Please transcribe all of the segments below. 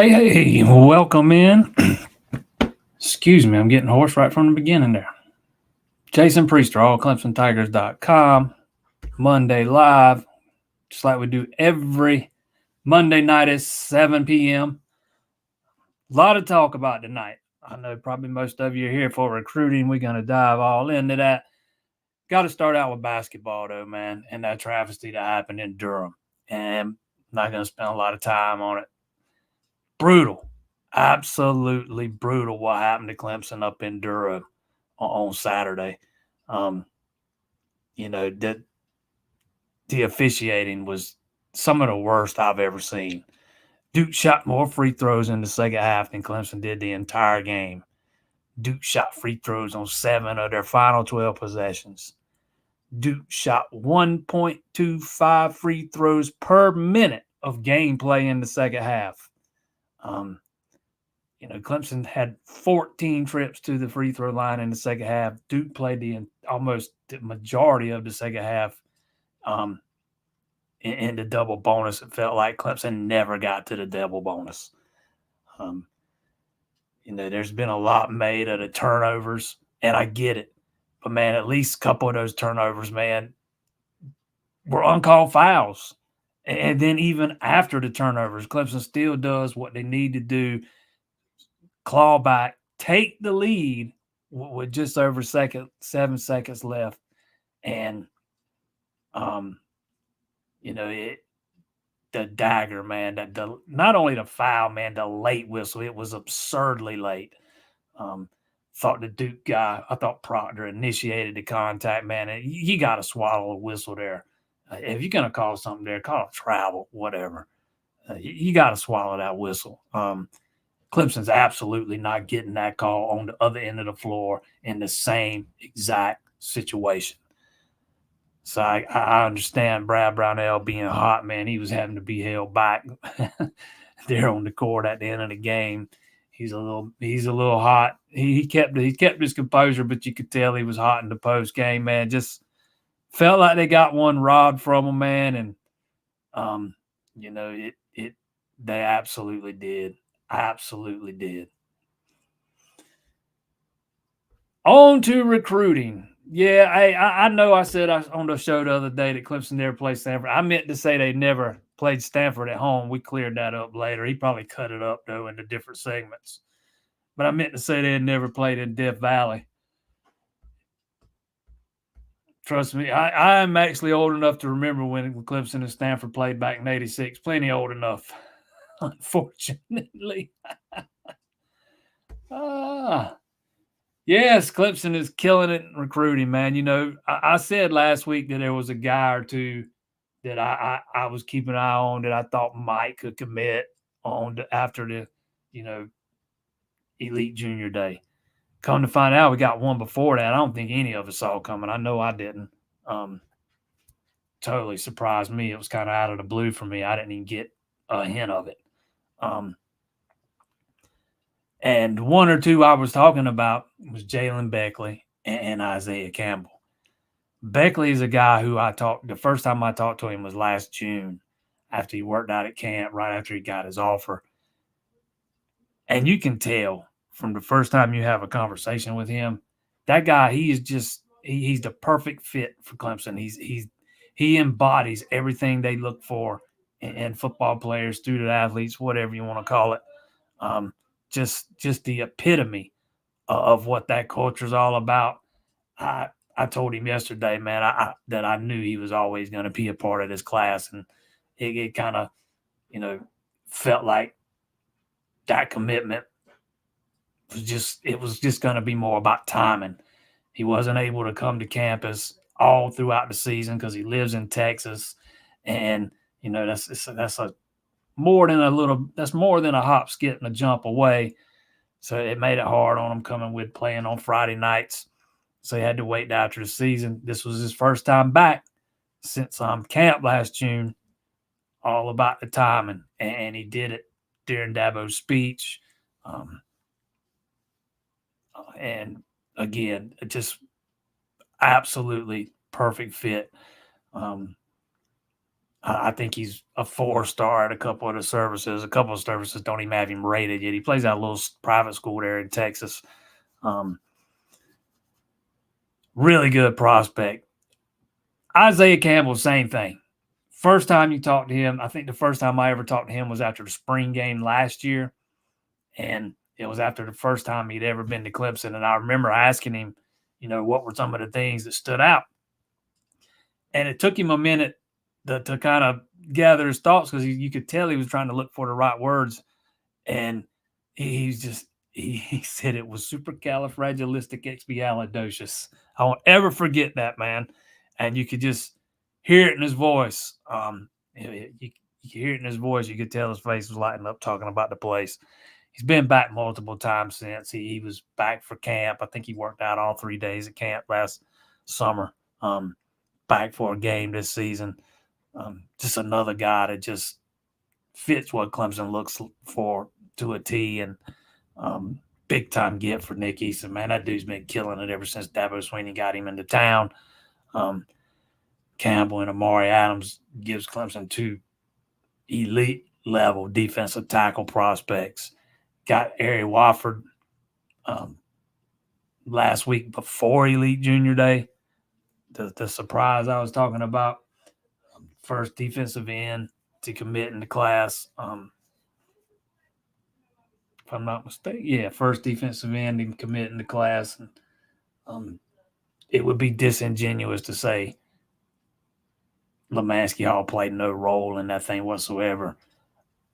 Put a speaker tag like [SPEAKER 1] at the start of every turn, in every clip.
[SPEAKER 1] Hey, welcome in. Excuse me, I'm getting hoarse right from the beginning there. Jason Priester, allclemsontigers.com. Monday live, just like we do every Monday night at 7 p.m. A lot of talk about tonight. I know probably most of you are here for recruiting. We're going to dive all into that. Got to start out with basketball, though, man, and that travesty that happened in Durham. And I'm not going to spend a lot of time on it. Brutal. Absolutely brutal what happened to Clemson up in Durham on Saturday. That the officiating was some of the worst I've ever seen. Duke shot more free throws in the second half than Clemson did the entire game. Duke shot free throws on 7 of their final 12 possessions. Duke shot 1.25 free throws per minute of gameplay in the second half. Clemson had 14 trips to the free throw line in the second half. Duke played almost the majority of the second half in the double bonus. It felt like Clemson never got to the double bonus. There's been a lot made of the turnovers, and I get it. But, man, at least a couple of those turnovers, man, were uncalled fouls. And then even after the turnovers, Clemson still does what they need to do, claw back, take the lead with just over 7 seconds left. And, the dagger, man, not only the foul, man, the late whistle, it was absurdly late. Thought the Duke guy, I thought Proctor initiated the contact, man. And you got to swallow a whistle there. If you're going to call something there, call it travel, whatever. You got to swallow that whistle. Clemson's absolutely not getting that call on the other end of the floor in the same exact situation. So I understand Brad Brownell being hot, man. He was having to be held back there on the court at the end of the game. He's a little hot. He kept his composure, but you could tell he was hot in the post game, man. Just felt like they got one robbed from him, man. And they absolutely did. Absolutely did. On to recruiting. Yeah, I know I said on the show the other day that Clemson never played Stanford. I meant to say they never played Stanford at home. We cleared that up later. He probably cut it up, though, into different segments. But I meant to say they had never played in Death Valley. Trust me, I am actually old enough to remember when Clemson and Stanford played back in '86. Plenty old enough, unfortunately. Yes, Clemson is killing it in recruiting, man. I said last week that there was a guy or two that I was keeping an eye on that I thought might could commit after the, Elite Junior Day. Come to find out, we got one before that. I don't think any of us saw coming. I know I didn't. Totally surprised me. It was kind of out of the blue for me. I didn't even get a hint of it. And one or two I was talking about was Jalen Beckley and Isaiah Campbell. Beckley is a guy who the first time I talked to him was last June after he worked out at camp, right after he got his offer. And you can tell from the first time you have a conversation with him, that guy, he's the perfect fit for Clemson. He embodies everything they look for in football players, student athletes, whatever you want to call it. Just the epitome of what that culture is all about. I told him yesterday, man, that I knew he was always going to be a part of this class, and it kind of, felt like that commitment was just going to be more about timing. He wasn't able to come to campus all throughout the season because he lives in Texas, and that's more than a hop, skip, and a jump away. So it made it hard on him playing on Friday nights. So he had to wait after the season. This was his first time back since camp last June. All about the timing, and he did it during Dabo's speech. And again, just absolutely perfect fit. I think he's a 4-star at a couple of the services. A couple of services don't even have him rated yet. He plays at a little private school there in Texas. Really good prospect. Isaiah Campbell, same thing. First time you talked to him, I think the first time I ever talked to him was after the spring game last year. And it was after the first time he'd ever been to Clemson. And I remember asking him, what were some of the things that stood out? And it took him a minute to kind of gather his thoughts because you could tell he was trying to look for the right words. And he said it was supercalifragilisticexpialidocious. I won't ever forget that, man. And you could just hear it in his voice. You could hear it in his voice. You could tell his face was lighting up talking about the place. He's been back multiple times since. He was back for camp. I think he worked out all 3 days at camp last summer. Back for a game this season. Just another guy that just fits what Clemson looks for to a T, and big time get for Nick Easton. Man, that dude's been killing it ever since Dabo Swinney got him into town. Campbell and Amari Adams gives Clemson 2 elite level defensive tackle prospects. Got Ari Wofford last week before Elite Junior Day. The surprise I was talking about. First defensive end to commit in the class. If I'm not mistaken, first defensive end to commit in the class. And it would be disingenuous to say Lemansky Hall played no role in that thing whatsoever.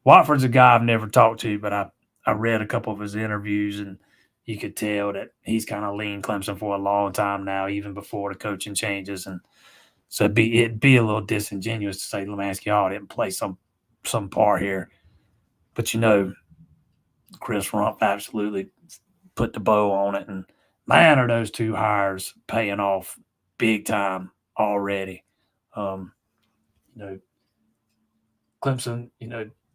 [SPEAKER 1] Watford's a guy I've never talked to, but I read a couple of his interviews, and you could tell that he's kind of leaned Clemson for a long time now, even before the coaching changes. And so it'd be a little disingenuous to say Lemansky Hall didn't play some part here. But Chris Rumpf absolutely put the bow on it. And man, are those 2 hires paying off big time already. Clemson,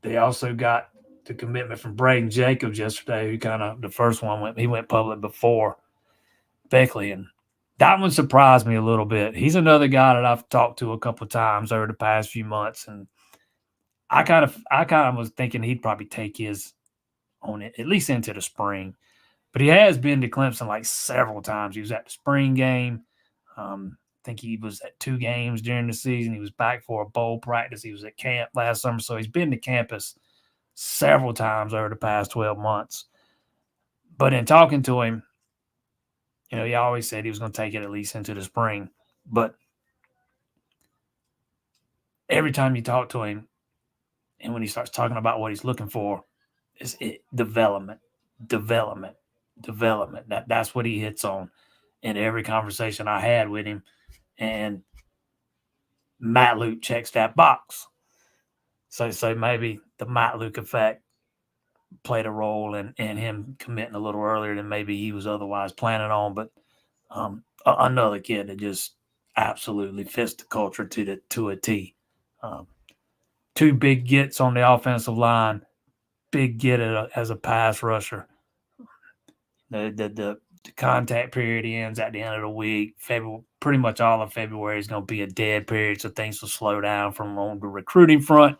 [SPEAKER 1] they also got the commitment from Braden Jacobs yesterday, who kind of, the first one he went public before Beckley, and that one surprised me a little bit. He's another guy that I've talked to a couple of times over the past few months, and I kind of was thinking he'd probably take his on it at least into the spring. But he has been to Clemson like several times. He was at the spring game. I think he was at 2 games during the season. He was back for a bowl practice. He was at camp last summer. So he's been to campus several times over the past 12 months. But in talking to him, he always said he was going to take it at least into the spring. But every time you talk to him, and when he starts talking about what he's looking for, is development. That's what he hits on in every conversation I had with him. And Matt Luke checks that box. So maybe the Matt Luke effect played a role in him committing a little earlier than maybe he was otherwise planning on. But another kid that just absolutely fits the culture to a T. 2 big gets on the offensive line, big get as a pass rusher. The contact period ends at the end of the week. Pretty much all of February is going to be a dead period, so things will slow down from on the recruiting front.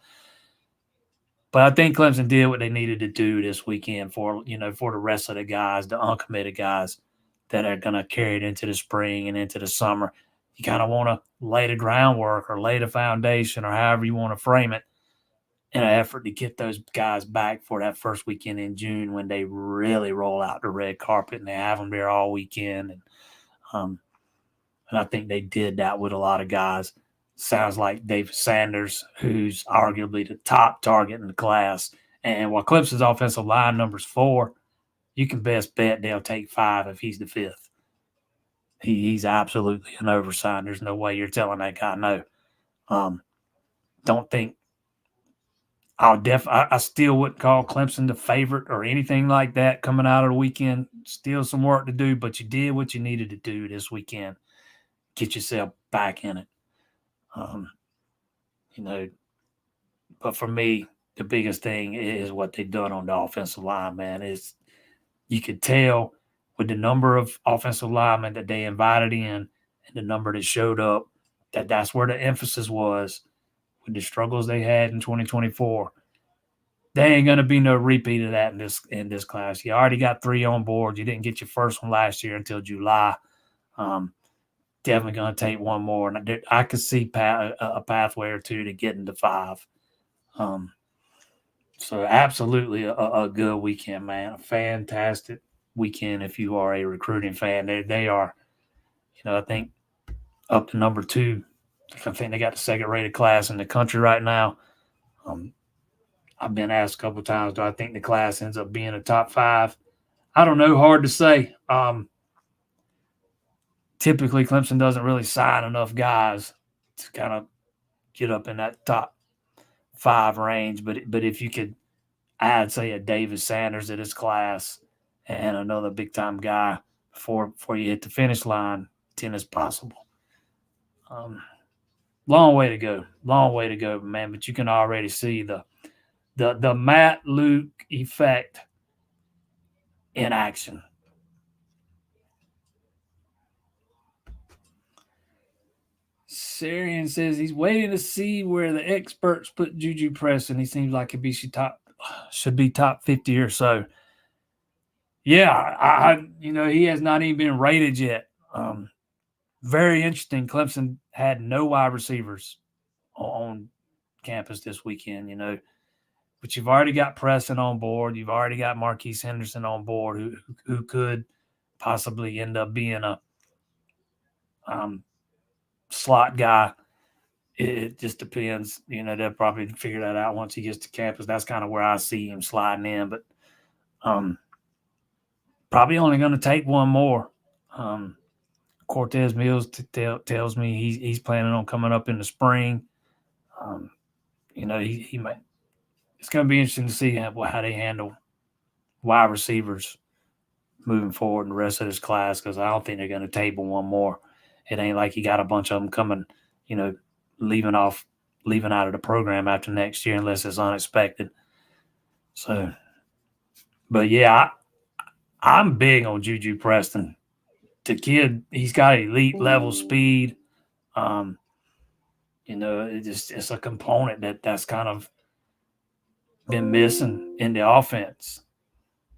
[SPEAKER 1] But I think Clemson did what they needed to do this weekend for the rest of the guys, the uncommitted guys that are going to carry it into the spring and into the summer. You kind of want to lay the groundwork or lay the foundation or however you want to frame it in an effort to get those guys back for that first weekend in June when they really roll out the red carpet and they have them there all weekend. And I think they did that with a lot of guys. Sounds like David Sanders, who's arguably the top target in the class. And while Clemson's offensive line number's 4, you can best bet they'll take 5 if he's the 5th. He's absolutely an oversight. There's no way you're telling that guy no. Don't think I still wouldn't call Clemson the favorite or anything like that coming out of the weekend. Still some work to do, but you did what you needed to do this weekend. Get yourself back in it. But for me, the biggest thing is what they've done on the offensive line, man. You could tell with the number of offensive linemen that they invited in and the number that showed up, that's where the emphasis was with the struggles they had in 2024. There ain't gonna be no repeat of that in this class. You already got 3 on board. You didn't get your first one last year until July. Definitely gonna take one more, and I could see a pathway or two to getting to 5. So absolutely a good weekend, man. A fantastic weekend if you are a recruiting fan. They are, I think up to number 2. I think they got the second rated class in the country right now. I've been asked a couple times, do I think the class ends up being a top 5? I don't know. Hard to say. Typically, Clemson doesn't really sign enough guys to kind of get up in that top 5 range. But if you could add, say, a Davis Sanders to this class and another big-time guy before you hit the finish line, then it's possible. Long way to go, man. But you can already see the Matt Luke effect in action. Sarian says he's waiting to see where the experts put Juju Preston. He seems like should be top 50 or so. Yeah, he has not even been rated yet. Very interesting. Clemson had no wide receivers on campus this weekend, but you've already got Preston on board. You've already got Marquise Henderson on board, who could possibly end up being a slot guy. It just depends. They'll probably figure that out once he gets to campus. That's kind of where I see him sliding in, but probably only going to take one more. Cortez Mills tells me he's planning on coming up in the spring. He might. It's going to be interesting to see how they handle wide receivers moving forward in the rest of this class, because I don't think they're going to table one more. It ain't like you got a bunch of them coming, leaving out of the program after next year unless it's unexpected. So, but yeah, I'm big on Juju Preston. The kid, he's got elite level speed. It's a component that's kind of been missing in the offense.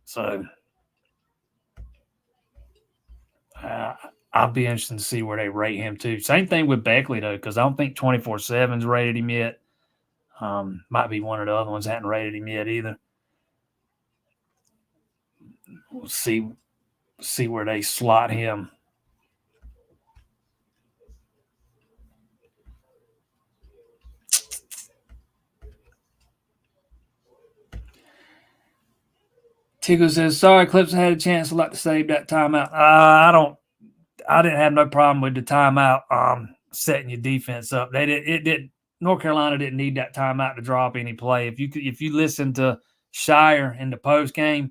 [SPEAKER 1] So I'll be interested to see where they rate him too. Same thing with Beckley though, because I don't think 24/7's rated him yet. Might be one of the other ones hadn't rated him yet either. We'll see where they slot him. Tickle says, sorry, Clemson had a chance to like to save that timeout. I didn't have no problem with the timeout setting your defense up. North Carolina didn't need that timeout to drop any play. If you listen to Shire in the post game,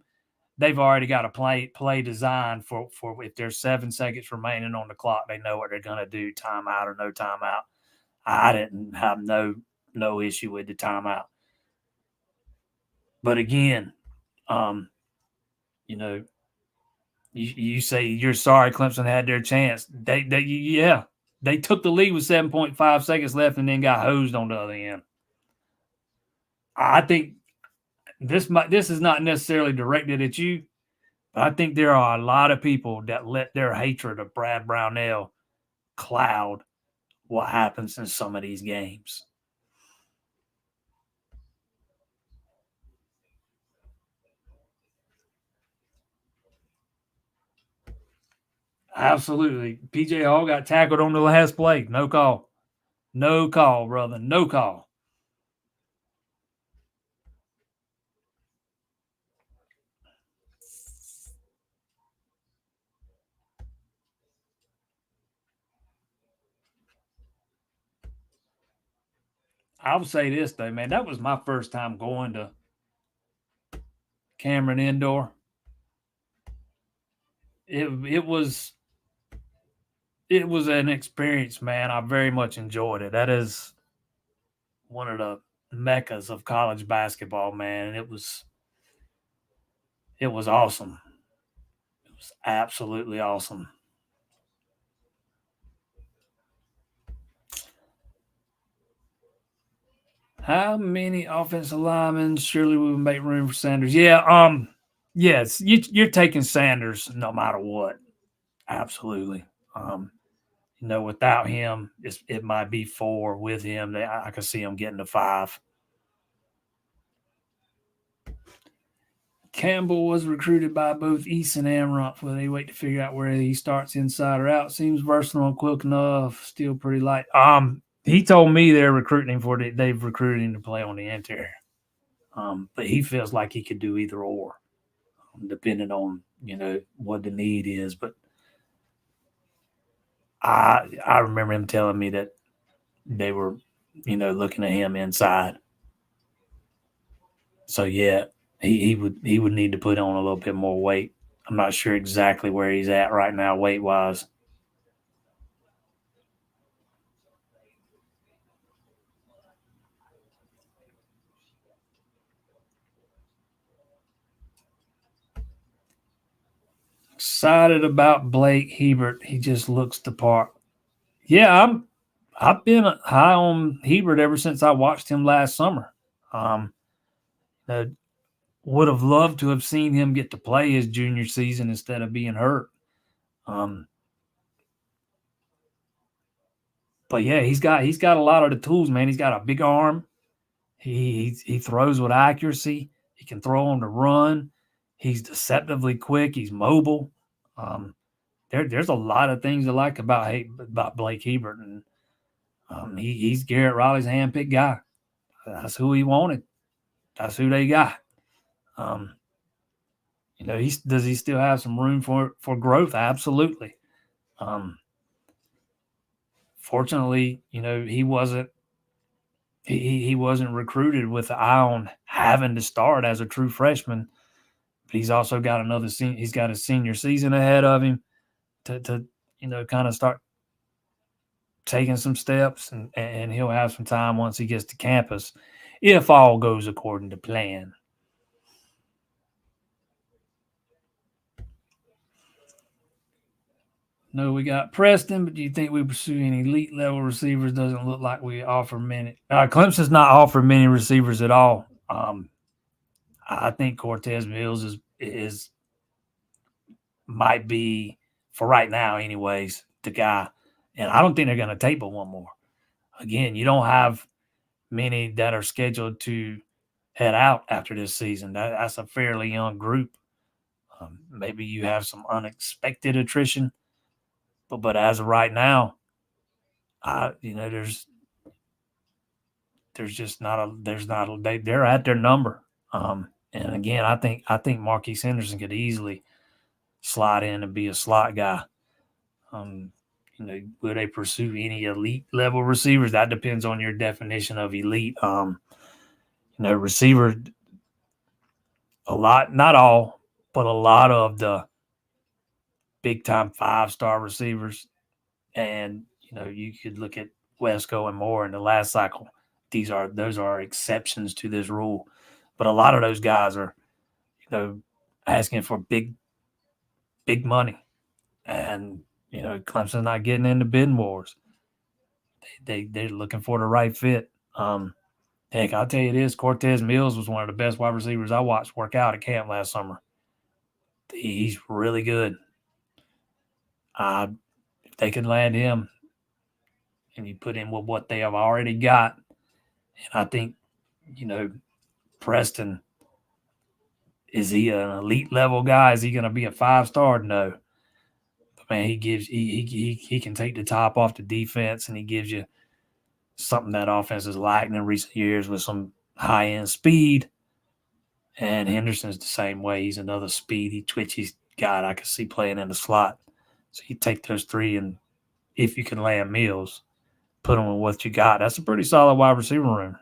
[SPEAKER 1] they've already got a play designed for if there's 7 seconds remaining on the clock, they know what they're gonna do, timeout or no timeout. I didn't have no issue with the timeout. But again, you say you're sorry Clemson had their chance. They took the lead with 7.5 seconds left and then got hosed on the other end. I think this is not necessarily directed at you, but I think there are a lot of people that let their hatred of Brad Brownell cloud what happens in some of these games. Absolutely. PJ Hall got tackled on the last play. No call. No call, brother. No call. I would say this, though, man. That was my first time going to Cameron Indoor. It was an experience, man. I very much enjoyed it. That is one of the meccas of college basketball, man. And it was awesome. It was absolutely awesome. How many offensive linemen surely we would make room for Sanders? Yeah, yes, you're taking Sanders no matter what. Absolutely. Without him, it might be 4. With him, I could see him getting to 5. Campbell was recruited by both Easton and Rumpf. Will they wait to figure out where he starts, inside or out? Seems versatile and quick enough. Still pretty light. He told me they're recruiting him they've recruited him to play on the interior. But he feels like he could do either or, depending on what the need is. But I remember him telling me that they were looking at him inside. So yeah, he would need to put on a little bit more weight. I'm not sure exactly where he's at right now, weight wise. Excited about Blake Hebert. He just looks the part. Yeah, I've been high on Hebert ever since I watched him last summer. Um, uh, would have loved to have seen him get to play his junior season instead of being hurt. Um, but yeah, he's got a lot of the tools, man. He's got a big arm. He throws with accuracy. He can throw on the run. He's deceptively quick. He's mobile. Um, there's a lot of things I like about Blake Hebert, and he's Garrett Riley's handpicked guy. That's who he wanted. That's who they got. Um, does he still have some room for growth? Absolutely. Um, Fortunately, he wasn't recruited with the eye on having to start as a true freshman. But he's also got he's got a senior season ahead of him to kind of start taking some steps, and he'll have some time once he gets to campus, if all goes according to plan. No, we got Preston, but do you think we pursue any elite level receivers? Doesn't look like we offer many. Clemson's not offering many receivers at all. I think Cortez Mills is might be, for right now, anyways, the guy. And I don't think they're going to tape one more. Again, you don't have many that are scheduled to head out after this season. That's a fairly young group. Maybe you have some unexpected attrition, but as of right now, there's just not a there's not a, they're at their number. And again, I think Marquise Henderson could easily slide in and be a slot guy. Um, will they pursue any elite level receivers? That depends on your definition of elite. Receiver, a lot, not all, but a lot of the big time 5-star receivers, and you could look at Wesco and Moore in the last cycle. Those are exceptions to this rule, but a lot of those guys are, asking for big money, and Clemson's not getting into bidding wars. They're looking for the right fit. Heck, I'll tell you this: Cortez Mills was one of the best wide receivers I watched work out at camp last summer. He's really good. If they can land him, and you put in with what they have already got, and I think, Preston, is he an elite level guy? Is he going to be a 5-star? No. But man, he can take the top off the defense, and he gives you something that offense is lacking in recent years with some high end speed. And Henderson's the same way. He's another speedy, twitchy guy I could see playing in the slot. So you take those three, and if you can land Mills, put them with what you got. That's a pretty solid wide receiver room,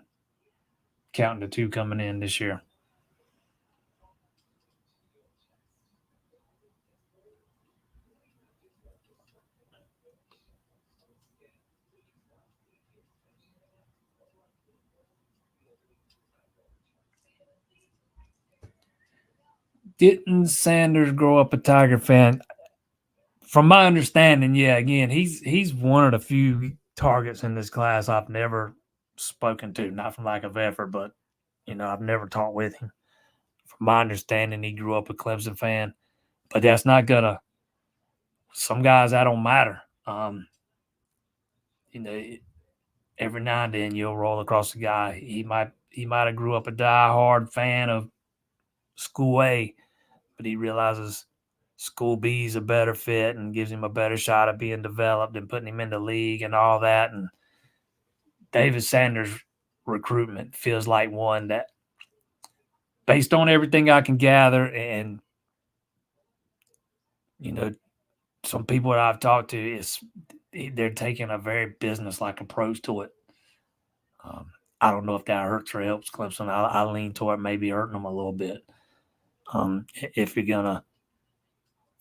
[SPEAKER 1] counting the 2 coming in this year. Didn't Sanders grow up a Tiger fan? From my understanding, yeah. Again, he's one of the few targets in this class I've never spoken to, not from lack of effort, but I've never talked with him. From my understanding, he grew up a Clemson fan, but that's not gonna. Some guys that don't matter. You know, every now and then you'll roll across a guy. He might have grew up a diehard fan of School A, but he realizes School B is a better fit and gives him a better shot at being developed and putting him in the league and all that. And David Sanders' recruitment feels like one that, based on everything I can gather, and some people that I've talked to, they're taking a very business-like approach to it. I don't know if that hurts or helps Clemson. I lean toward maybe hurting them a little bit. If you're gonna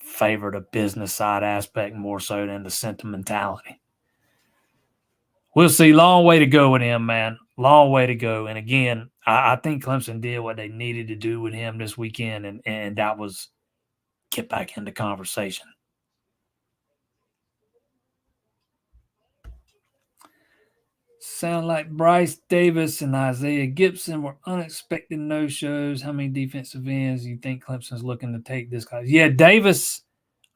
[SPEAKER 1] favor the business side aspect more so than the sentimentality. We'll see. Long way to go with him, man. Long way to go. And again, I think Clemson did what they needed to do with him this weekend, and that was get back into conversation. Sound like Bryce Davis and Isaiah Gibson were unexpected no-shows. How many defensive ends do you think Clemson's looking to take this class? Yeah, Davis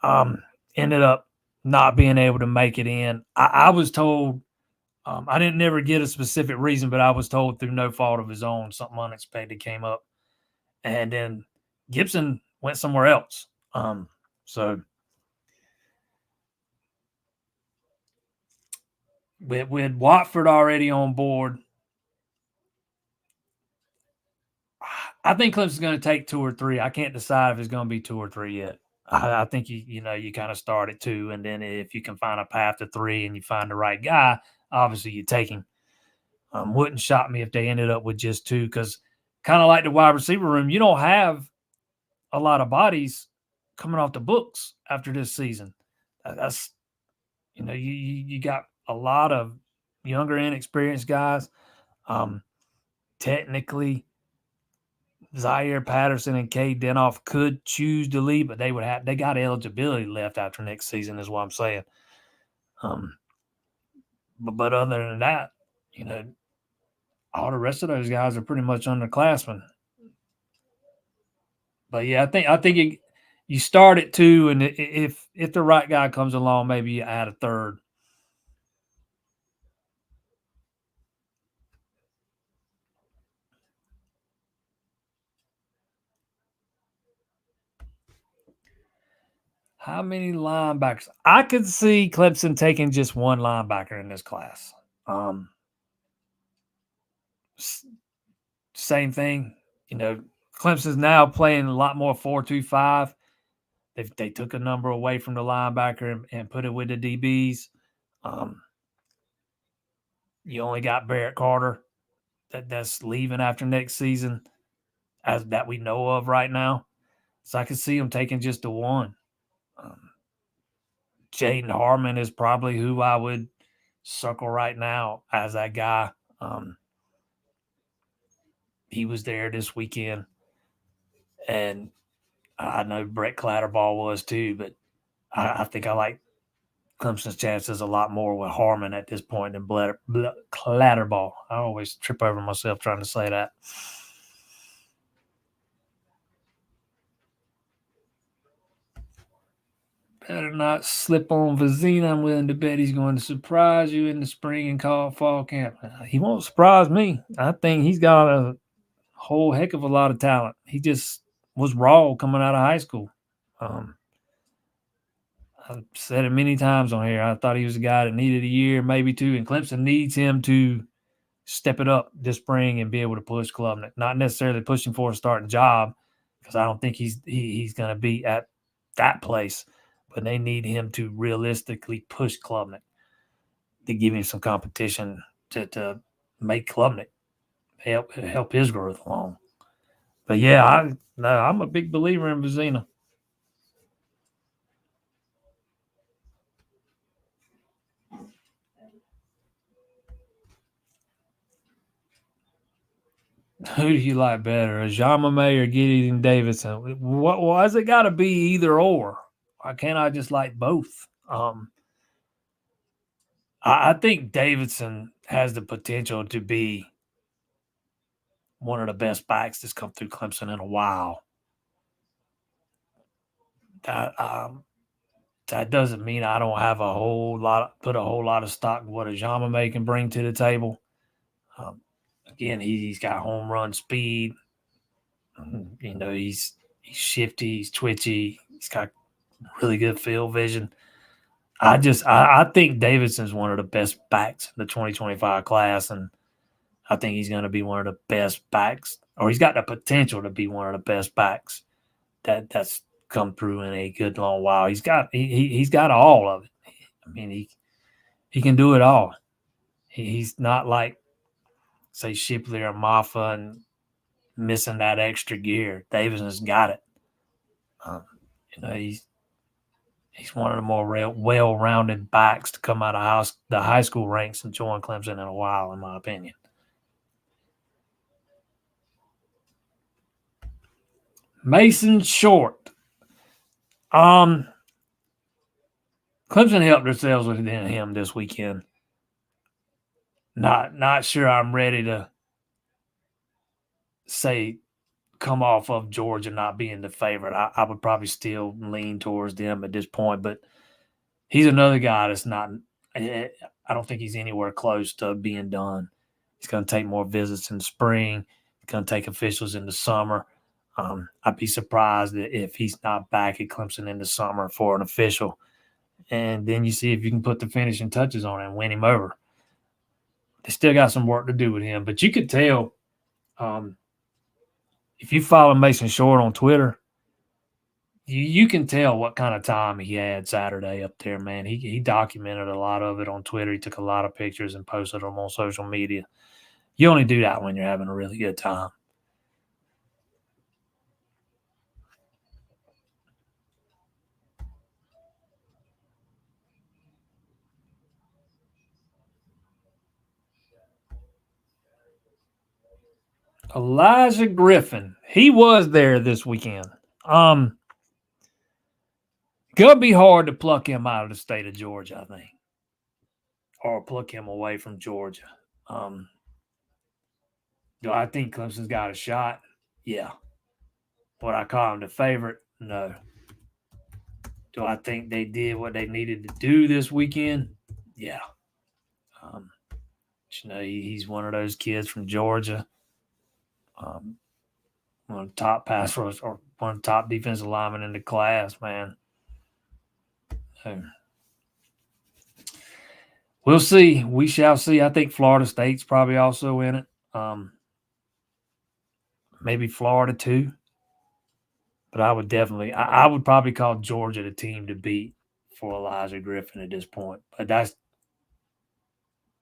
[SPEAKER 1] ended up not being able to make it in. I was told, I didn't never get a specific reason, but I was told through no fault of his own, something unexpected came up. And then Gibson went somewhere else. So with Watford already on board, I think Clemson's going to take 2 or 3. I can't decide if it's going to be 2 or 3 yet. I think you kind of start at 2, and then if you can find a path to 3 and you find the right guy, obviously you take him. Wouldn't shock me if they ended up with just 2, because kind of like the wide receiver room, you don't have a lot of bodies coming off the books after this season. That's you got a lot of younger, inexperienced guys. Technically, Zaire Patterson and Cade Denoff could choose to leave, but they got eligibility left after next season, is what I'm saying. But other than that, all the rest of those guys are pretty much underclassmen. But yeah, I think you start at 2, and if the right guy comes along, maybe you add a 3rd. How many linebackers? I could see Clemson taking just 1 linebacker in this class. Same thing. Clemson's now playing a lot more 4-2-5. They took a number away from the linebacker and put it with the DBs. You only got Barrett Carter that's leaving after next season, as that we know of right now. So I can see him taking just the 1. Jaden Harmon is probably who I would circle right now as that guy. He was there this weekend, and I know Brett Clatterball was too, but I think I like Clemson's chances a lot more with Harmon at this point than Clatterball. I always trip over myself trying to say that. Better not slip on Vizina. I'm willing to bet he's going to surprise you in the spring and fall camp. He won't surprise me. I think he's got a whole heck of a lot of talent. He just was raw coming out of high school. I've said it many times on here. I thought he was a guy that needed a year, maybe 2, and Clemson needs him to step it up this spring and be able to push Klubnik. Not necessarily pushing for a starting job, because I don't think he's going to be at that place, but they need him to realistically push Klubnik to give him some competition to make Klubnik help his growth along. But yeah, I'm a big believer in Vizina. Who do you like better, Ajamame or Gideon Davidson? Why has it got to be either or? Why can't I just like both? I think Davidson has the potential to be one of the best backs that's come through Clemson in a while. That doesn't mean I don't have put a whole lot of stock in what Ajamame can bring to the table. Again, he's got home run speed. He's shifty, he's twitchy, he's got really good field vision. I think Davidson's one of the best backs in the 2025 class, and I think he's going to be one of the best backs, or he's got the potential to be one of the best backs that's come through in a good long while. He's got all of it. I mean, he can do it all. He's not like, say, Shipley or Maffa and missing that extra gear. Davidson's got it. He's one of the more well-rounded backs to come out of the high school ranks and join Clemson in a while, in my opinion. Mason Short. Clemson helped themselves with him this weekend. Not sure I'm ready to say come off of Georgia not being the favorite. I would probably still lean towards them at this point, but he's another guy that's not – I don't think he's anywhere close to being done. He's going to take more visits in the spring. He's going to take officials in the summer. I'd be surprised if he's not back at Clemson in the summer for an official. And then you see if you can put the finishing touches on it and win him over. They still got some work to do with him. But you could tell if you follow Mason Short on Twitter, you can tell what kind of time he had Saturday up there, man. He documented a lot of it on Twitter. He took a lot of pictures and posted them on social media. You only do that when you're having a really good time. Elijah Griffin. He was there this weekend. Gonna be hard to pluck him out of the state of Georgia, I think. Or pluck him away from Georgia. Do I think Clemson's got a shot? Yeah. Would I call him the favorite? No. Do I think they did what they needed to do this weekend? Yeah. He's one of those kids from Georgia. One of the top pass rush or one of the top defensive linemen in the class, man. We'll see. We shall see. I think Florida State's probably also in it. Maybe Florida too. But I would probably call Georgia the team to beat for Elijah Griffin at this point. But that's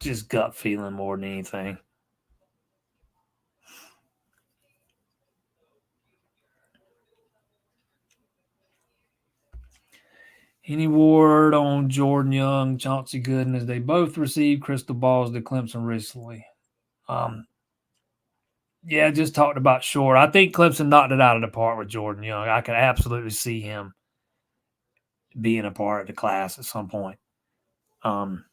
[SPEAKER 1] just gut feeling more than anything. Any word on Jordan Young, Chauncey Gooden, as they both received crystal balls to Clemson recently? Yeah, just talked about Short. I think Clemson knocked it out of the park with Jordan Young. I could absolutely see him being a part of the class at some point. Chauncey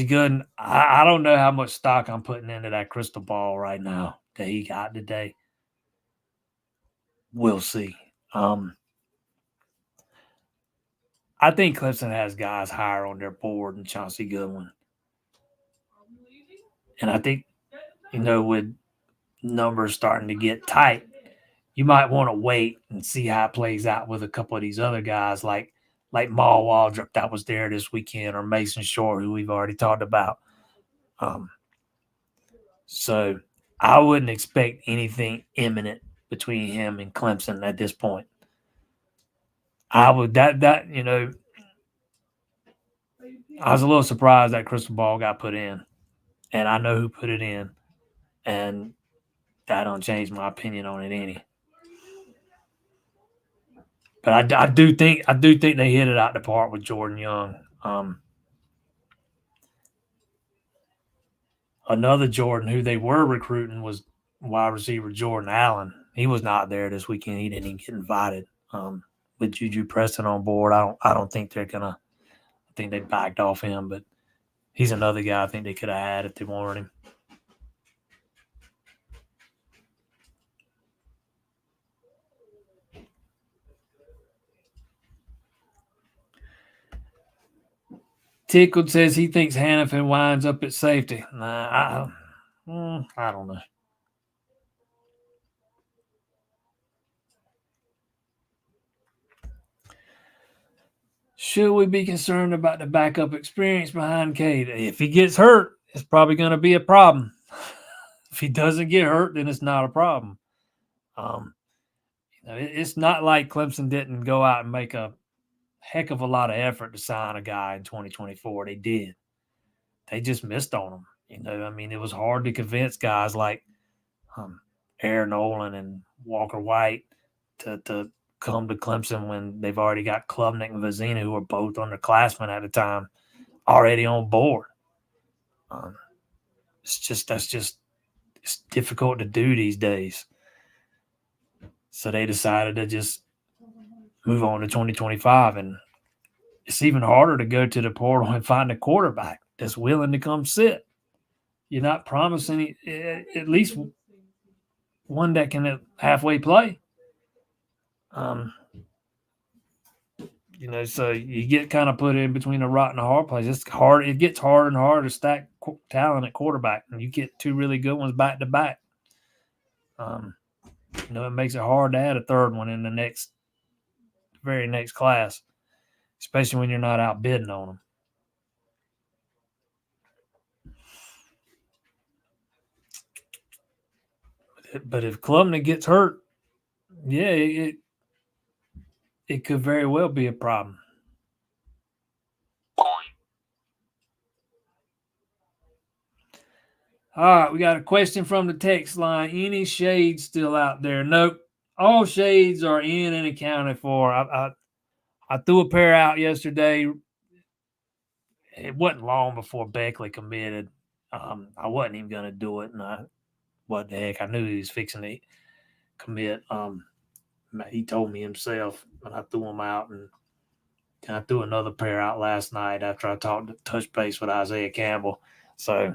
[SPEAKER 1] Gooden, I don't know how much stock I'm putting into that crystal ball right now that he got today. We'll see. I think Clemson has guys higher on their board than Chauncey Gooden. And I think, with numbers starting to get tight, you might want to wait and see how it plays out with a couple of these other guys like Maul Waldrop that was there this weekend, or Mason Short, who we've already talked about. So I wouldn't expect anything imminent between him and Clemson at this point. I would I was a little surprised that crystal ball got put in, and I know who put it in, and that don't change my opinion on it any. But I do think they hit it out the park with Jordan Young. Another Jordan who they were recruiting was wide receiver Jordan Allen. He was not there this weekend. He didn't even get invited. With Juju Preston on board, I don't think they're gonna. I think they backed off him, but He's another guy I think they could have had if they wanted him. Tickled says he thinks Hannafin winds up at safety. Nah, I don't know. Should we be concerned about the backup experience behind Cade? If he gets hurt, it's probably going to be a problem. If he doesn't get hurt, then it's not a problem. It's not like Clemson didn't go out and make a heck of a lot of effort to sign a guy in 2024. They did. They just missed on him. I mean, it was hard to convince guys like Aaron Nolan and Walker White to come to Clemson when they've already got Klubnik and Vizina, who were both underclassmen at the time, already on board. It's difficult to do these days. So they decided to just move on to 2025, and it's even harder to go to the portal and find a quarterback that's willing to come sit. You're not promising at least one that can halfway play. So you get kind of put in between a rock and a hard place. It's hard. It gets harder and harder to stack talent at quarterback, and you get two really good ones back to back. It makes it hard to add a third one in the very next class, especially when you're not outbidding on them. But if Klubnik gets hurt, yeah, it could very well be a problem. All right, we got a question from the text line. Any shades still out there? Nope. All shades are in and accounted for. I threw a pair out yesterday. It wasn't long before Beckley committed. I wasn't even going to do it, and what the heck? I knew he was fixing to commit. He told me himself, and I threw him out, and I threw another pair out last night after I touched base with Isaiah Campbell. So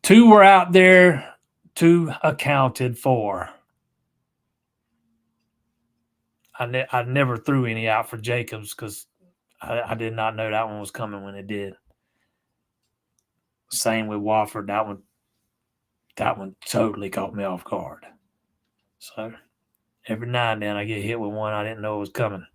[SPEAKER 1] 2 were out there, 2 accounted for. I never threw any out for Jacobs because I did not know that one was coming when it did. Same with Wofford. That one totally caught me off guard. So every now and then I get hit with one I didn't know was coming.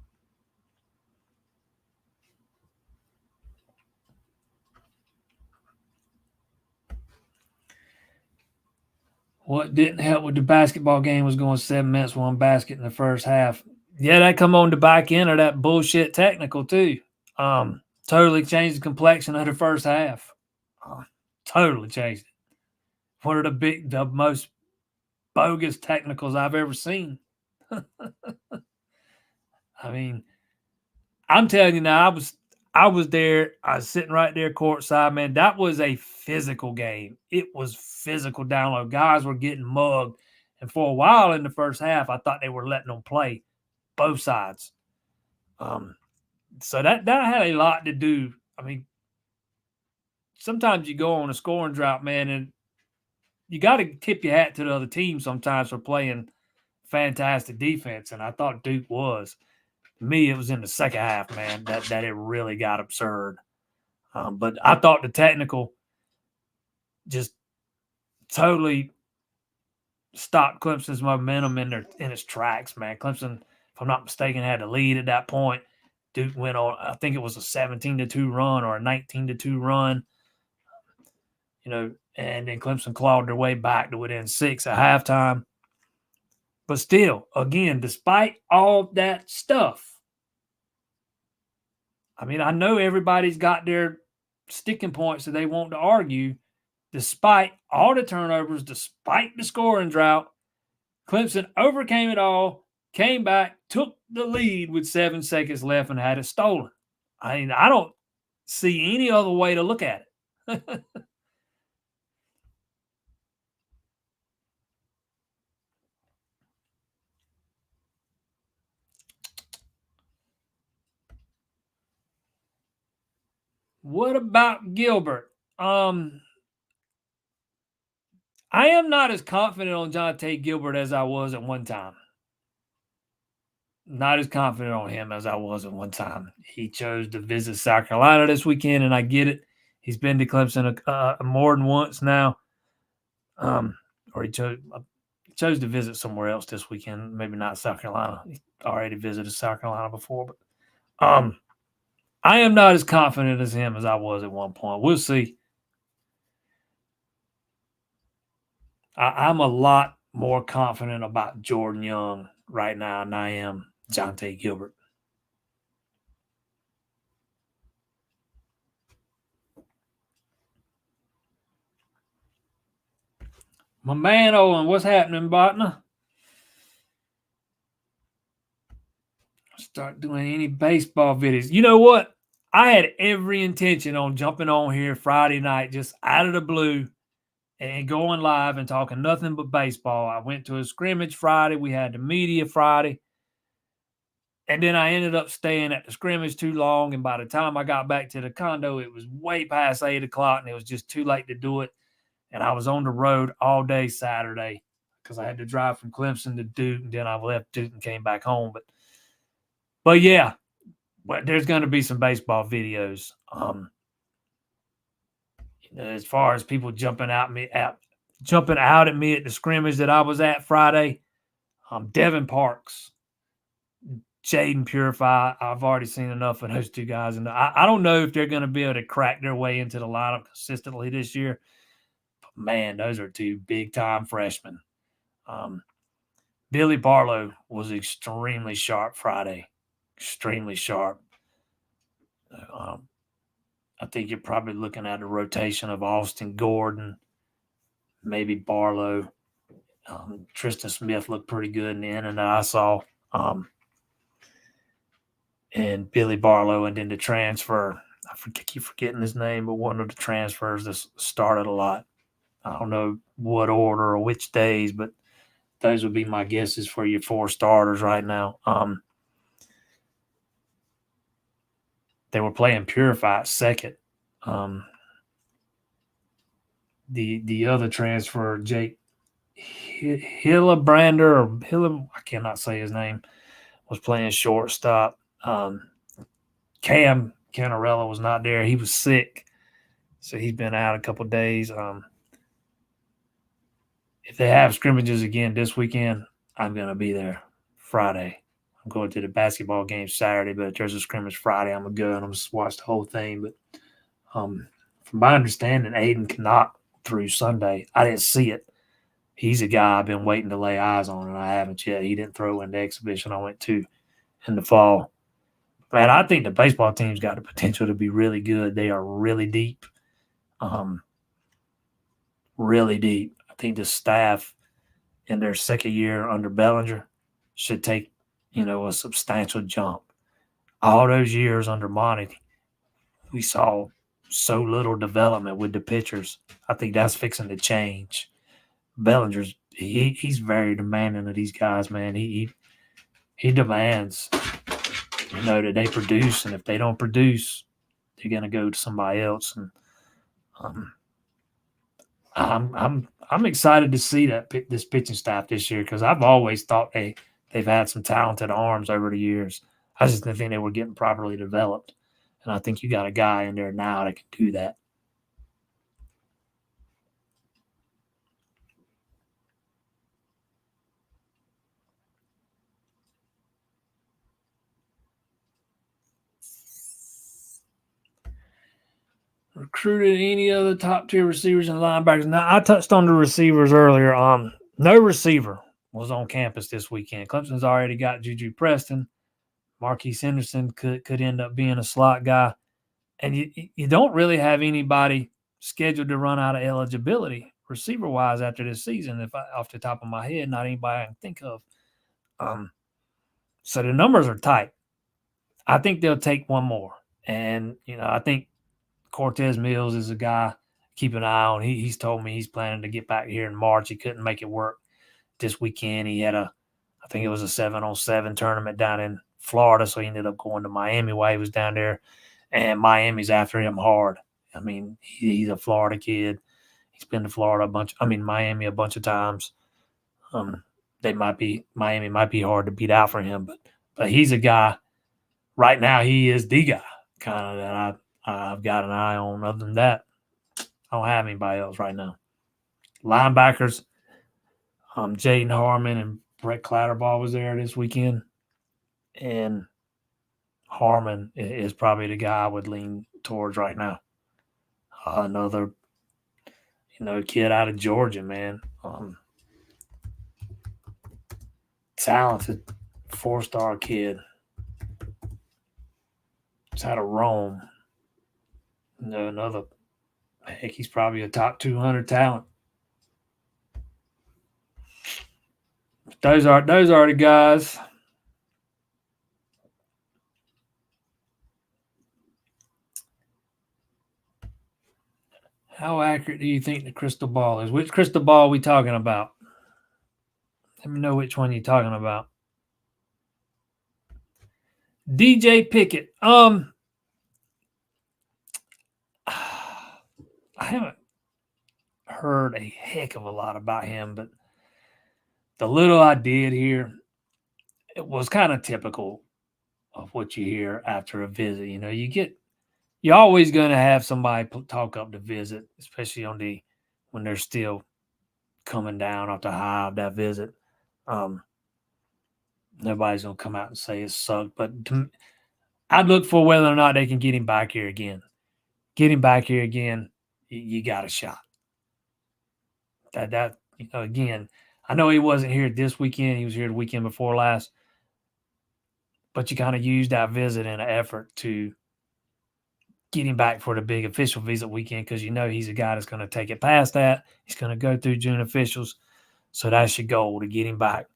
[SPEAKER 1] What didn't help with the basketball game was going 7 minutes, 1 basket in the first half. Yeah, that come on the back end of that bullshit technical too. Totally changed the complexion of the first half. Totally changed it. One of the most bogus technicals I've ever seen. I mean, I'm telling you now, I was there. I was sitting right there courtside, man. That was a physical game. It was physical down low. Guys were getting mugged. And for a while in the first half, I thought they were letting them play both sides. So that had a lot to do. I mean, sometimes you go on a scoring drought, man, and you got to tip your hat to the other team sometimes for playing fantastic defense. And I thought Duke was. To me, it was in the second half, man, that it really got absurd. But I thought the technical just totally stopped Clemson's momentum in its tracks, man. Clemson, if I'm not mistaken, had the lead at that point. Duke went on, I think it was a 17-2 run or a 19-2 run. And then Clemson clawed their way back to within 6 at halftime. But still, again, despite all that stuff, I mean, I know everybody's got their sticking points that they want to argue. Despite all the turnovers, despite the scoring drought, Clemson overcame it all, came back, took the lead with 7 seconds left, and had it stolen. I mean, I don't see any other way to look at it. What about Gilbert? I am not as confident on John Tate Gilbert as I was at one time. Not as confident on him as I was at one time. He chose to visit South Carolina this weekend, and I get it. He's been to Clemson more than once now. Or he chose to visit somewhere else this weekend. Maybe not South Carolina. He already visited South Carolina before, but I am not as confident as him as I was at one point. We'll see. I'm a lot more confident about Jordan Young right now than I am John Tate Gilbert. My man Owen, what's happening, Botna? Start doing any baseball videos. You know what? I had every intention on jumping on here Friday night, just out of the blue, and going live and talking nothing but baseball. I went to a scrimmage Friday. We had the media Friday. And then I ended up staying at the scrimmage too long. And by the time I got back to the condo, it was way past 8 o'clock and it was just too late to do it. And I was on the road all day Saturday because I had to drive from Clemson to Duke. And then I left Duke and came back home. But yeah, there's going to be some baseball videos. As far as people jumping out at me at the scrimmage that I was at Friday, Devin Parks, Jaden Purify. I've already seen enough of those two guys, and I don't know if they're going to be able to crack their way into the lineup consistently this year. But man, those are two big-time freshmen. Billy Barlow was extremely sharp Friday, extremely sharp. I think you're probably looking at a rotation of Austin Gordon, maybe Barlow. Tristan Smith looked pretty good in the inning that I saw. And Billy Barlow, and then the transfer. Keep forgetting his name, but one of the transfers that started a lot. I don't know what order or which days, but those would be my guesses for your four starters right now. They were playing Purify at second. The other transfer, Jake Hillebrander, I cannot say his name, was playing shortstop. Cam Canarella was not there. He was sick, so he's been out a couple of days. If they have scrimmages again this weekend, I'm going to be there Friday. I'm going to the basketball game Saturday, but if there's a scrimmage Friday, I'm going to go and I'm going to watch the whole thing. But from my understanding, Aiden Knock through Sunday. I didn't see it. He's a guy I've been waiting to lay eyes on, and I haven't yet. He didn't throw in the exhibition I went to in the fall. Man, I think the baseball team's got the potential to be really good. They are really deep. Really deep. I think the staff in their second year under Bellinger should take, a substantial jump. All those years under Monty, we saw so little development with the pitchers. I think that's fixing to change. Bellinger's he's very demanding of these guys, man. He demands, that they produce, and if they don't produce, they're gonna go to somebody else. And I'm excited to see this pitching staff this year because I've always thought they've had some talented arms over the years. I just didn't think they were getting properly developed, and I think you got a guy in there now that can do that. Recruited any other top tier receivers and linebackers? Now, I touched on the receivers earlier. No receiver was on campus this weekend. Clemson's already got Juju Preston. Marquise Henderson could end up being a slot guy. And you don't really have anybody scheduled to run out of eligibility receiver-wise after this season, off the top of my head, not anybody I can think of. So the numbers are tight. I think they'll take one more. And, I think Cortez Mills is a guy keep an eye on. He's told me he's planning to get back here in March. He couldn't make it work this weekend. He had I think it was a 7-on-7 tournament down in Florida, so he ended up going to Miami while he was down there. and Miami's after him hard. I mean, he's a Florida kid. He's been to Florida Miami a bunch of times. Miami might be hard to beat out for him, but he's a guy right now. He is the guy kind of that I've got an eye on. Other than that, I don't have anybody else right now. Linebackers, Jaden Harmon and Brett Clatterball was there this weekend, and Harmon is probably the guy I would lean towards right now. Another, kid out of Georgia, man. Talented, 4-star kid. It's out of Rome. Another, heck, he's probably a top 200 talent. Those are the guys. How accurate do you think the crystal ball is? Which crystal ball are we talking about? Let me know which one you're talking about. DJ Picket. I haven't heard a heck of a lot about him, but the little I did hear, it was kind of typical of what you hear after a visit. You're always going to have somebody talk up the visit, especially when they're still coming down off the high of that visit. Nobody's going to come out and say it sucked, but I'd look for whether or not they can get him back here again. Get him back here again, you got a shot. Again, I know he wasn't here this weekend. He was here the weekend before last. But you kind of used that visit in an effort to get him back for the big official visit weekend because he's a guy that's going to take it past that. He's going to go through June officials. So that's your goal, to get him back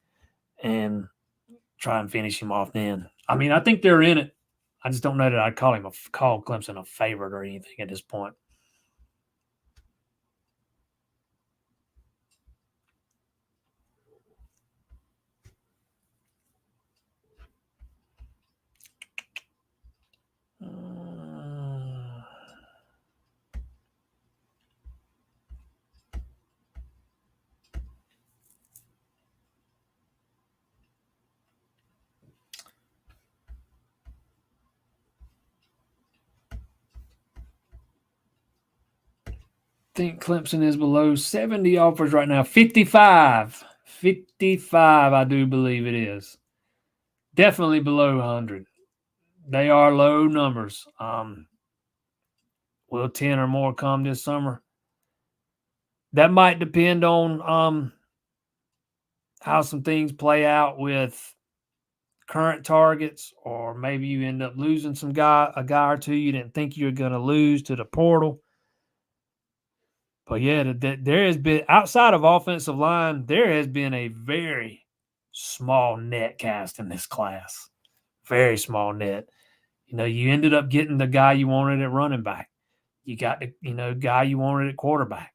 [SPEAKER 1] and try and finish him off then. I mean, I think they're in it. I just don't know that I'd call Clemson a favorite or anything at this point. Think Clemson is below 70 offers right now. 55. 55, I do believe it is. Definitely below 100. They are low numbers. Will 10 or more come this summer? That might depend on how some things play out with current targets, or maybe you end up losing a guy or two you didn't think you were going to lose to the portal. But yeah, there has been, outside of offensive line, there has been a very small net cast in this class. Very small net. You ended up getting the guy you wanted at running back. You got the guy you wanted at quarterback.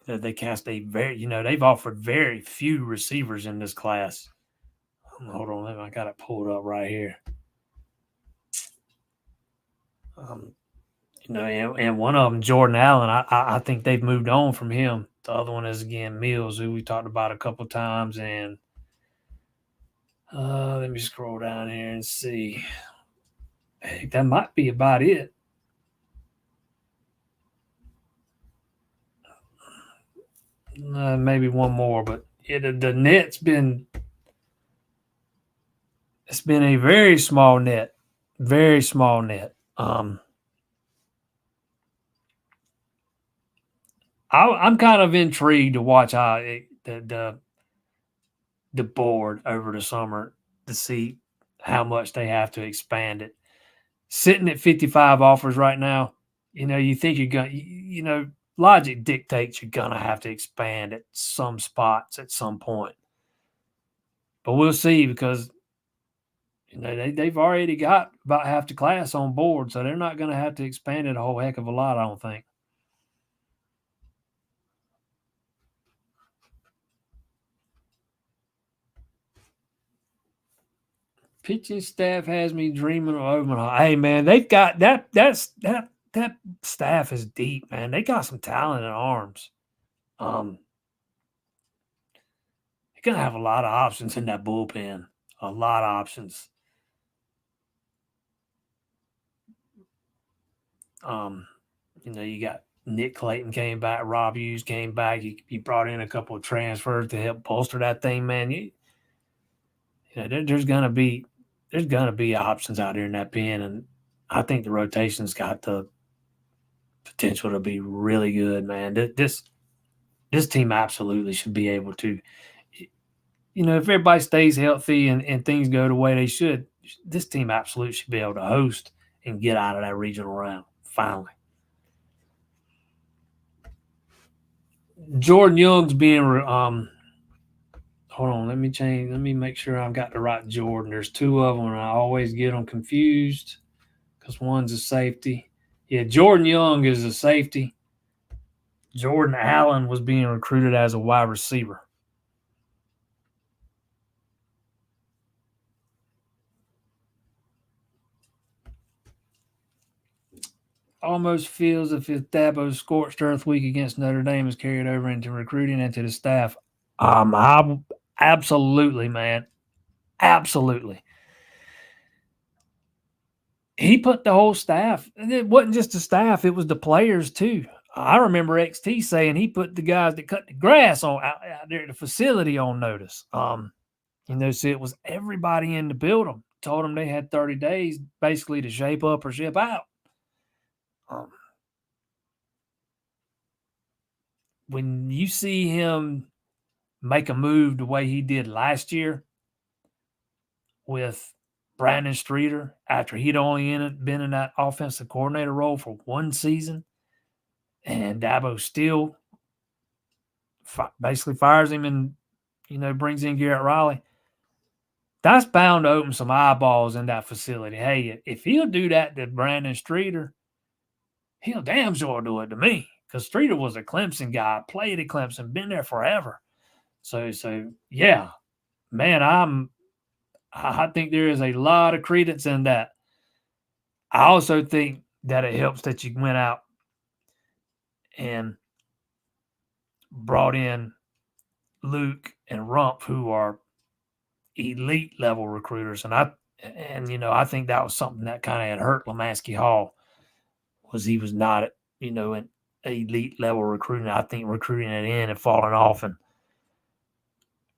[SPEAKER 1] They cast a very, they've offered very few receivers in this class. Hold on, I got it pulled up right here. And one of them, Jordan Allen, I think they've moved on from him. The other one is, again, Mills, who we talked about a couple times. And let me scroll down here and see. Heck, that might be about it. Maybe one more, but the net's been it's been a very small net. Very small net. I'm kind of intrigued to watch how the board over the summer to see how much they have to expand it. Sitting at 55 offers right now, you think you're going, logic dictates you're going to have to expand at some spots at some point. But we'll see, because they've already got about half the class on board, so they're not going to have to expand it a whole heck of a lot, I don't think. Pitching staff has me dreaming of Omaha. Hey, man, they've got that staff is deep, man. They got some talent in arms. You're gonna have a lot of options in that bullpen. A lot of options. You got Nick Clayton came back, Rob Hughes came back. You brought in a couple of transfers to help bolster that thing, man. There's gonna be options out there in that pen, and I think the rotation's got the potential to be really good, man. This team absolutely should be able to, if everybody stays healthy and things go the way they should, this team absolutely should be able to host and get out of that regional round finally. Jordan Young's being hold on, let me make sure I've got the right Jordan. There's two of them, and I always get them confused because one's a safety. Yeah, Jordan Young is a safety. Jordan Allen was being recruited as a wide receiver. Almost feels as if Dabo's scorched earth week against Notre Dame is carried over into recruiting and to the staff. Absolutely, man. Absolutely. He put the whole staff, and it wasn't just the staff, it was the players too. I remember XT saying he put the guys that cut the grass out there at the facility on notice. So it was everybody in the building. Told them they had 30 days basically to shape up or ship out. When you see him make a move the way he did last year with Brandon Streeter, after he'd only been in that offensive coordinator role for one season, and Dabo still basically fires him and, brings in Garrett Riley, that's bound to open some eyeballs in that facility. Hey, if he'll do that to Brandon Streeter, he'll damn sure do it to me, because Streeter was a Clemson guy, played at Clemson, been there forever. So yeah, man, I think there is a lot of credence in that. I also think that it helps that you went out and brought in Luke and Rumpf, who are elite level recruiters. And I think that was something that kind of had hurt Lemansky Hall, was he was not, an elite level recruiting. I think recruiting it in and falling off. And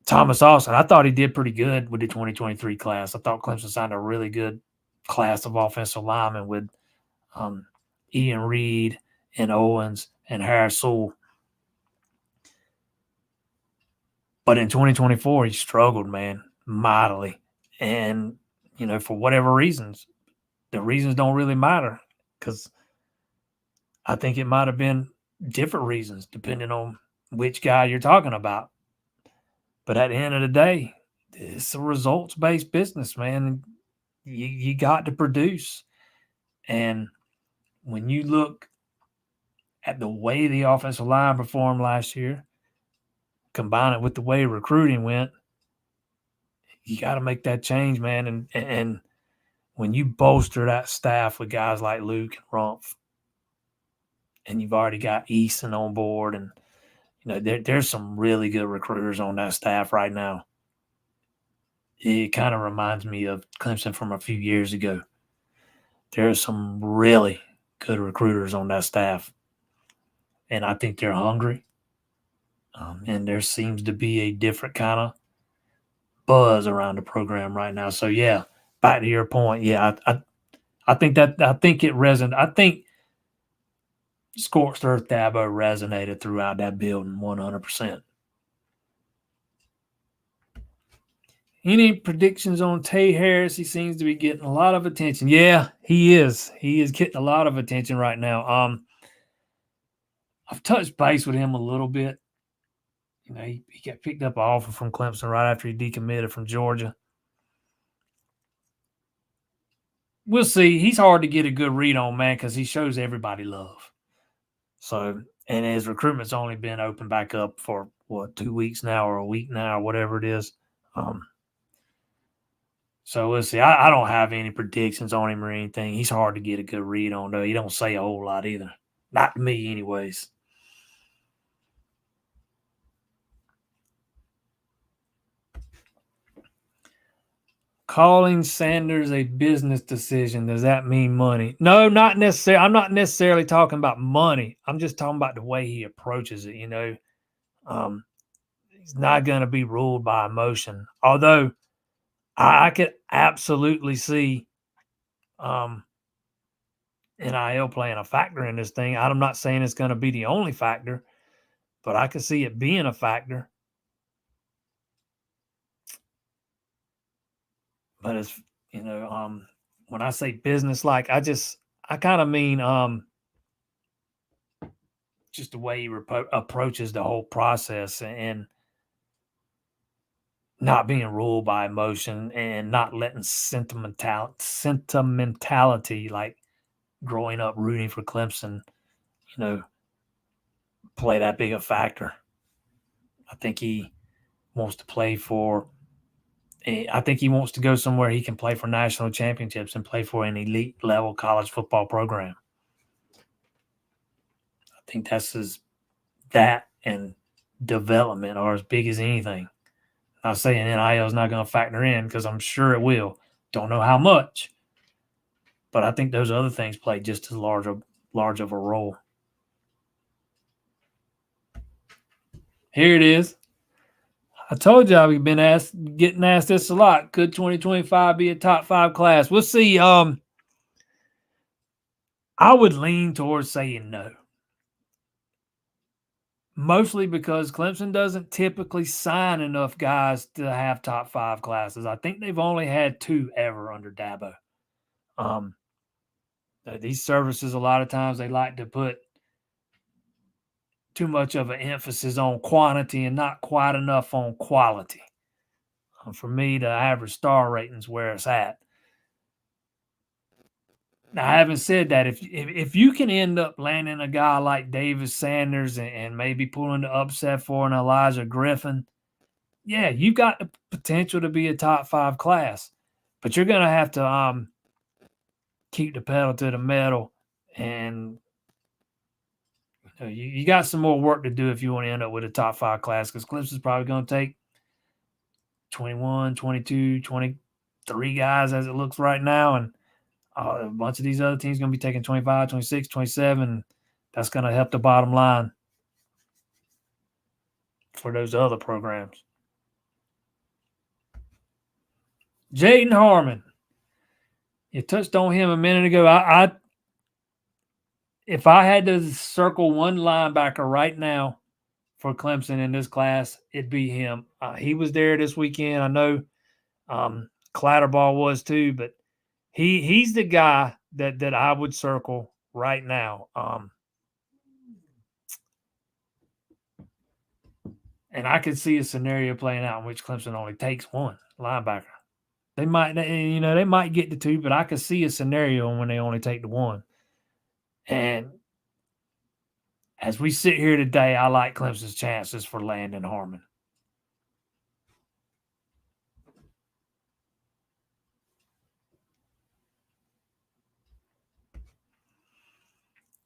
[SPEAKER 1] Thomas Austin, I thought he did pretty good with the 2023 class. I thought Clemson signed a really good class of offensive linemen with Ian Reed and Owens and Harris Sewell. But in 2024, he struggled, man, mightily. And, for whatever reasons, the reasons don't really matter, because I think it might have been different reasons depending on which guy you're talking about. But at the end of the day, it's a results-based business, man. You got to produce. And when you look at the way the offensive line performed last year, combine it with the way recruiting went, you got to make that change, man. And when you bolster that staff with guys like Luke and Rumpf, and you've already got Easton on board, and there's some really good recruiters on that staff right now. It kind of reminds me of Clemson from a few years ago. There's some really good recruiters on that staff, and I think they're hungry. And there seems to be a different kind of buzz around the program right now. So yeah, back to your point. Yeah, I think it resonated. I think Scorched Earth Dabo resonated throughout that building 100%. Any predictions on Tate Harris? He seems to be getting a lot of attention. Yeah, he is. He is getting a lot of attention right now. I've touched base with him a little bit. He got picked up an offer from Clemson right after he decommitted from Georgia. We'll see. He's hard to get a good read on, man, because he shows everybody love. So, and his recruitment's only been open back up for, 2 weeks now or a week now or whatever it is. So we'll see. I don't have any predictions on him or anything. He's hard to get a good read on, though. He don't say a whole lot either. Not to me, anyways. Calling Sanders a business decision, does that mean money? No, not necessarily. I'm not necessarily talking about money. I'm just talking about the way he approaches it. He's not going to be ruled by emotion. Although I could absolutely see NIL playing a factor in this thing. I'm not saying it's going to be the only factor, but I could see it being a factor. But it's when I say business like, I kind of mean just the way he approaches the whole process and not being ruled by emotion and not letting sentimentality, like growing up rooting for Clemson, play that big a factor. I think he wants to play for. I think he wants to go somewhere he can play for national championships and play for an elite level college football program. I think that and development are as big as anything. I'm saying NIL is not going to factor in because I'm sure it will. Don't know how much, but I think those other things play just as large of a role. Here it is. I told y'all we've been getting asked this a lot. Could 2025 be a top 5 class? We'll see. I would lean towards saying no. Mostly because Clemson doesn't typically sign enough guys to have top 5 classes. I think they've only had 2 ever under Dabo. These services, a lot of times they like to put too much of an emphasis on quantity and not quite enough on quality. For me, the average star rating is where it's at. Now, having said that, if you can end up landing a guy like Davis Sanders and maybe pulling the upset for an Elijah Griffin, yeah, you've got the potential to be a top 5 class, but you're going to have to keep the pedal to the metal, and you got some more work to do if you want to end up with a top 5 class, because Clemson's probably going to take 21, 22, 23 guys as it looks right now, and a bunch of these other teams going to be taking 25, 26, 27. That's going to help the bottom line for those other programs. Jaden Harmon. You touched on him a minute ago. If I had to circle one linebacker right now for Clemson in this class, it'd be him. He was there this weekend. I know Clatterball was too, but he's the guy that I would circle right now. And I could see a scenario playing out in which Clemson only takes one linebacker. They might get to 2, but I could see a scenario when they only take the 1. And as we sit here today, I like Clemson's chances for landing Harmon.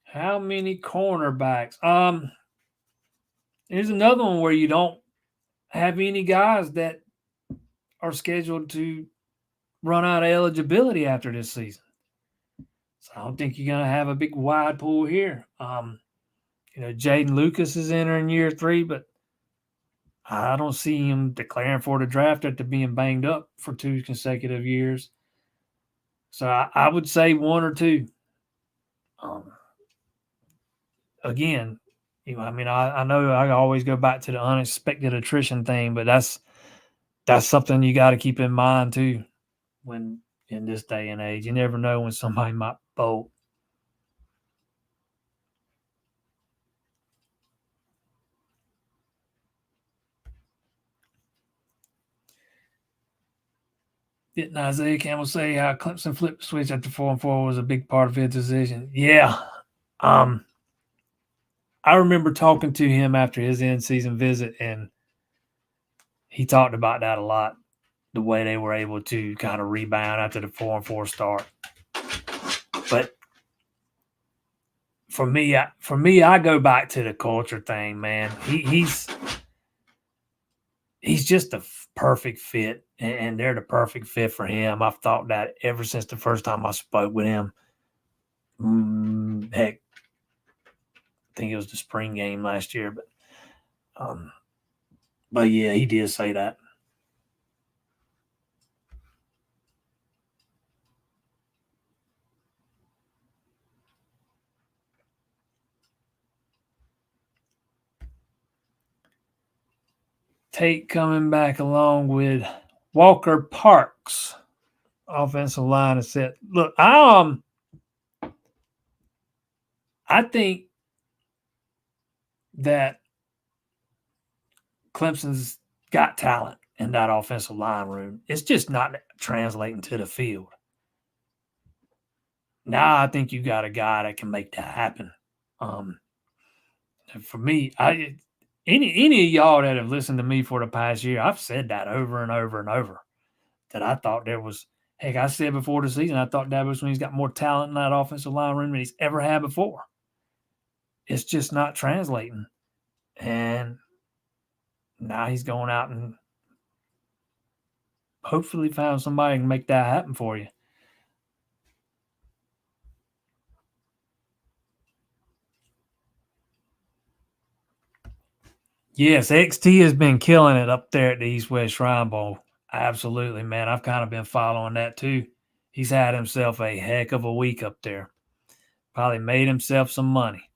[SPEAKER 1] How many cornerbacks? Here's another one where you don't have any guys that are scheduled to run out of eligibility after this season. So I don't think you're going to have a big wide pool here. Jaden Lucas is entering year 3, but I don't see him declaring for the draft after being banged up for 2 consecutive years. So I would say 1 or 2. Again, I know I always go back to the unexpected attrition thing, but that's something you got to keep in mind too when in this day and age. You never know when somebody might bolt. Didn't Isaiah Campbell say how Clemson flipped the switch after 4-4 was a big part of his decision? Yeah. I remember talking to him after his in-season visit, and he talked about that a lot. the way they were able to kind of rebound after the 4-4 start. But for me, I go back to the culture thing, man. He's just the perfect fit, and they're the perfect fit for him. I've thought that ever since the first time I spoke with him. Heck, I think it was the spring game last year, but yeah, he did say that. Tate coming back along with Walker Parks, offensive line is set. Look, I think that Clemson's got talent in that offensive line room. It's just not translating to the field. Now I think you got a guy that can make that happen. For me, any of y'all that have listened to me for the past year, I've said that over and over and over. That I thought there was, heck, I said before the season, I thought Dabo Swinney's got more talent in that offensive line room than he's ever had before. It's just not translating. And now he's going out and hopefully found somebody who can make that happen for you. Yes, XT has been killing it up there at the East West Shrine Bowl. Absolutely, man. I've kind of been following that too. He's had himself a heck of a week up there. Probably made himself some money.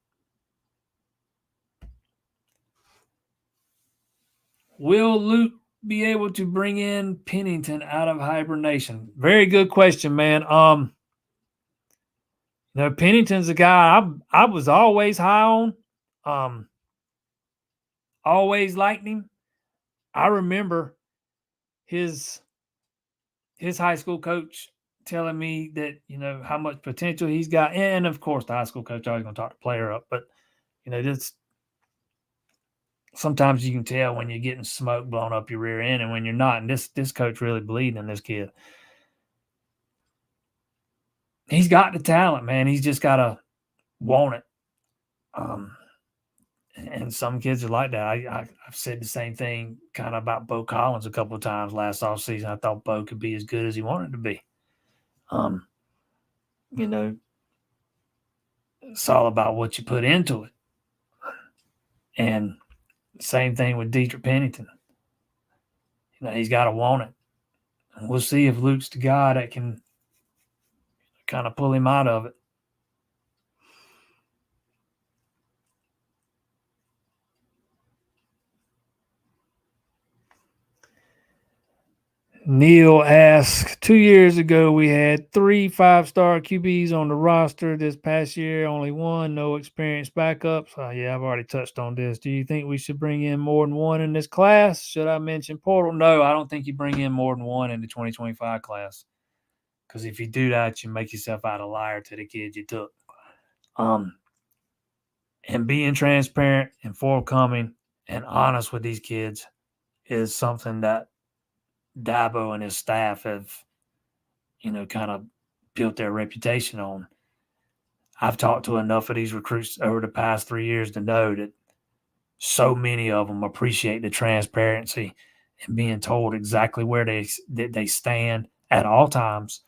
[SPEAKER 1] Will Luke be able to bring in Pennington out of hibernation? Very good question, man. Pennington's a guy I was always high on. Always liked him. I remember his high school coach telling me that, how much potential he's got. And of course, the high school coach always going to talk the player up. But, just sometimes you can tell when you're getting smoke blown up your rear end and when you're not. And this coach really believed in this kid. He's got the talent, man. He's just got to want it. And some kids are like that. I've said the same thing kind of about Bo Collins a couple of times last offseason. I thought Bo could be as good as he wanted to be. It's all about what you put into it. And same thing with Dietrich Pennington. He's got to want it. And we'll see if Luke's the guy that can kind of pull him out of it. Neil asks, 2 years ago, we had 3 5-star QBs on the roster. This past year, only one, no experienced backups. Yeah, I've already touched on this. Do you think we should bring in more than one in this class? Should I mention portal? No, I don't think you bring in more than one in the 2025 class. Because if you do that, you make yourself out a liar to the kids you took. And being transparent and forthcoming and honest with these kids is something that Dabo and his staff have, kind of built their reputation on. I've talked to enough of these recruits over the past 3 years to know that so many of them appreciate the transparency and being told exactly where they stand at all times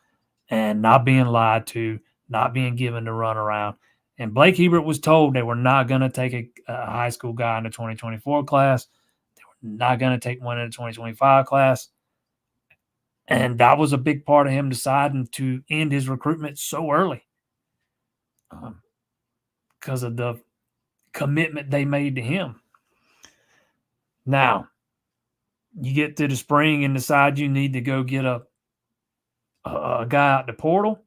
[SPEAKER 1] and not being lied to, not being given the runaround. And Blake Hebert was told they were not going to take a high school guy in the 2024 class. They were not going to take one in the 2025 class. And that was a big part of him deciding to end his recruitment so early because of the commitment they made to him. Now, you get to the spring and decide you need to go get a guy out the portal.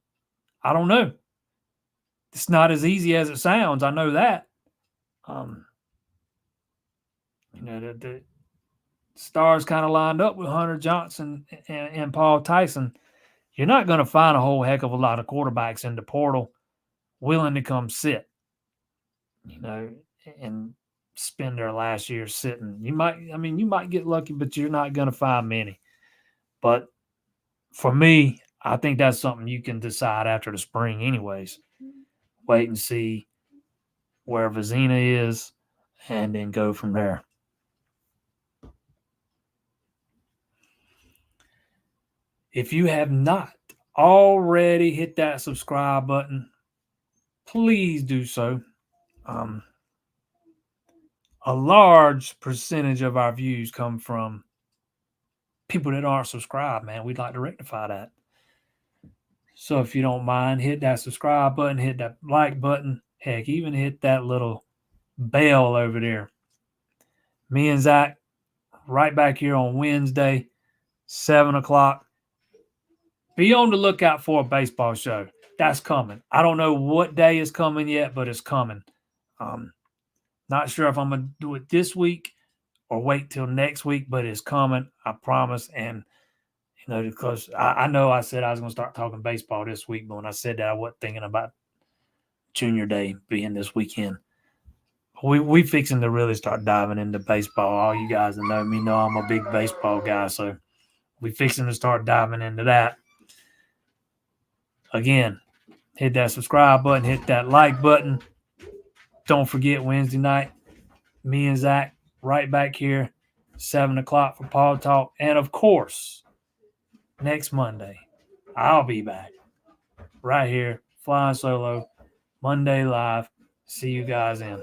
[SPEAKER 1] I don't know. It's not as easy as it sounds. I know that. The stars kind of lined up with Hunter Johnson and Paul Tyson. You're not going to find a whole heck of a lot of quarterbacks in the portal willing to come sit, and spend their last year sitting. You might get lucky, but you're not going to find many. But for me, I think that's something you can decide after the spring anyways. Wait and see where Vizina is and then go from there. If you have not already hit that subscribe button, please do so. A large percentage of our views come from people that aren't subscribed, man. We'd like to rectify that. So if you don't mind, hit that subscribe button, hit that like button, heck, even hit that little bell over there. Me and Zach, right back here on Wednesday, 7 o'clock. Be on the lookout for a baseball show. That's coming. I don't know what day is coming yet, but it's coming. Not sure if I'm going to do it this week or wait till next week, but it's coming. I promise. And, because I know I said I was going to start talking baseball this week, but when I said that, I wasn't thinking about Junior Day being this weekend. We fixing to really start diving into baseball. All you guys that know me know I'm a big baseball guy, so we fixing to start diving into that. Again, hit that subscribe button, hit that like button. Don't forget Wednesday night, me and Zach right back here, 7 o'clock for Paul Talk. And, of course, next Monday, I'll be back right here, flying solo, Monday live. See you guys in.